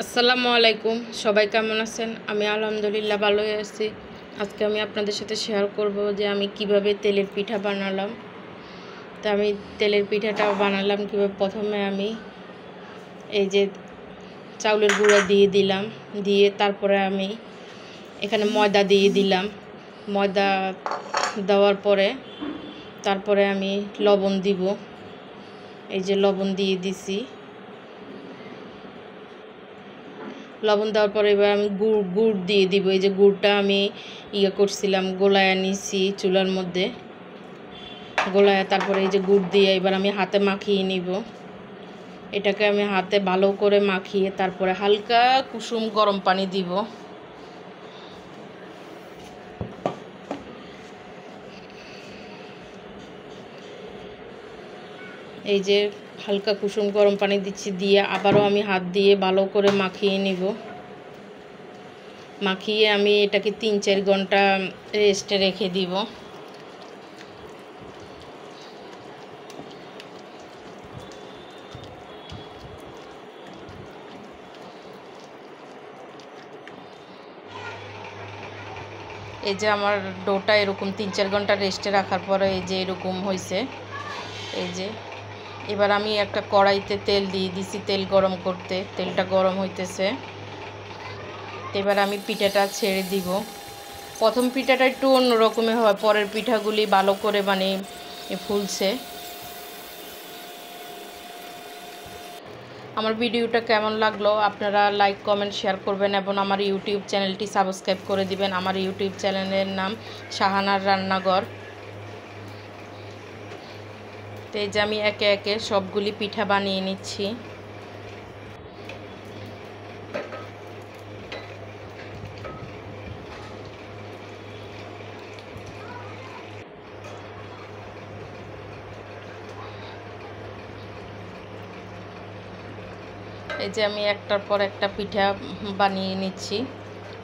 আসসালামু আলাইকুম। সবাই কেমন আছেন? আমি আলহামদুলিল্লাহ ভালোই আছি। আজকে আমি আপনাদের সাথে শেয়ার করব যে আমি কিভাবে তেলের পিঠা বানালাম। তো আমি তেলের পিঠাটা বানালাম কিভাবে, প্রথমে আমি এই যে চাউলের গুঁড়া দিয়ে দিলাম, দিয়ে তারপরে আমি এখানে ময়দা দিয়ে দিলাম। ময়দা দেওয়ার পরে তারপরে আমি লবণ দিব। এই যে লবণ দিয়ে দিছি। লবণ দেওয়ার পরে এবার আমি গুড় দিয়ে দিব। এই যে গুড়টা আমি করছিলাম, গোলায় নিছি চুলার মধ্যে, গোলায় তারপরে এই যে গুড় দিয়ে এবার আমি হাতে মাখিয়ে নিব। এটাকে আমি হাতে ভালো করে মাখিয়ে তারপরে হালকা কুসুম গরম পানি দিব। এই যে হালকা কুসুম গরম পানি দিচ্ছি, দিয়ে আবারও আমি হাত দিয়ে ভালো করে মাখিয়ে নিব। মাখিয়ে আমি এটাকে 3-4 ঘন্টা রেস্টে রেখে দিব। এই যে আমার ডোটা এরকম 3-4 ঘন্টা রেস্টে রাখার পরে এই যে এরকম হয়েছে। এই যে এবার আমি একটা কড়াইতে তেল দিয়ে দিছি, তেল গরম করতে। তেলটা গরম হইতেছে, এবার আমি পিঠাটা ছেড়ে দিব। প্রথম পিঠাটা একটু অন্যরকমের হয়, পরের পিঠাগুলি ভালো করে মানে ফুলছে। আমার ভিডিওটা কেমন লাগলো আপনারা লাইক কমেন্ট শেয়ার করবেন এবং আমার ইউটিউব চ্যানেলটি সাবস্ক্রাইব করে দিবেন। আমার ইউটিউব চ্যানেলের নাম শাহানার রান্নাঘর। তো এই যে আমি একে একে সবগুলি পিঠা বানিয়ে নিচ্ছি। এই যে আমি একটার পর একটা পিঠা বানিয়ে নিচ্ছি,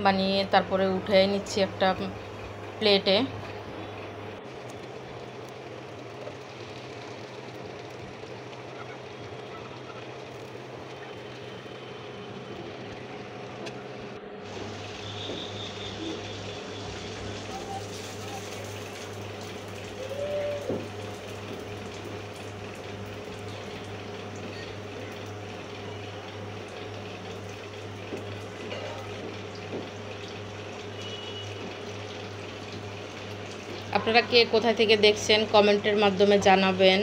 বানিয়ে তারপরে উঠে নিচ্ছি একটা প্লেটে। আপনারা কে কোথা থেকে দেখছেন কমেন্টের মাধ্যমে জানাবেন,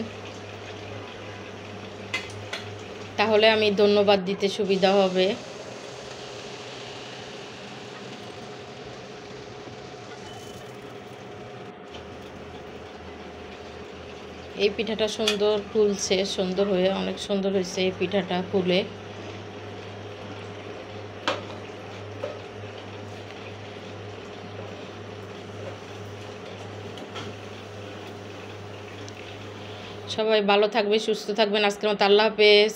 তাহলে আমি ধন্যবাদ দিতে সুবিধা হবে। এই পিঠাটা সুন্দর ফুলছে, সুন্দর হয়ে অনেক সুন্দর হয়েছে এই পিঠাটা ফুলে। সবাই ভালো থাকবে, সুস্থ থাকবেন। আজকের মতো আল্লাহ হাফেজ।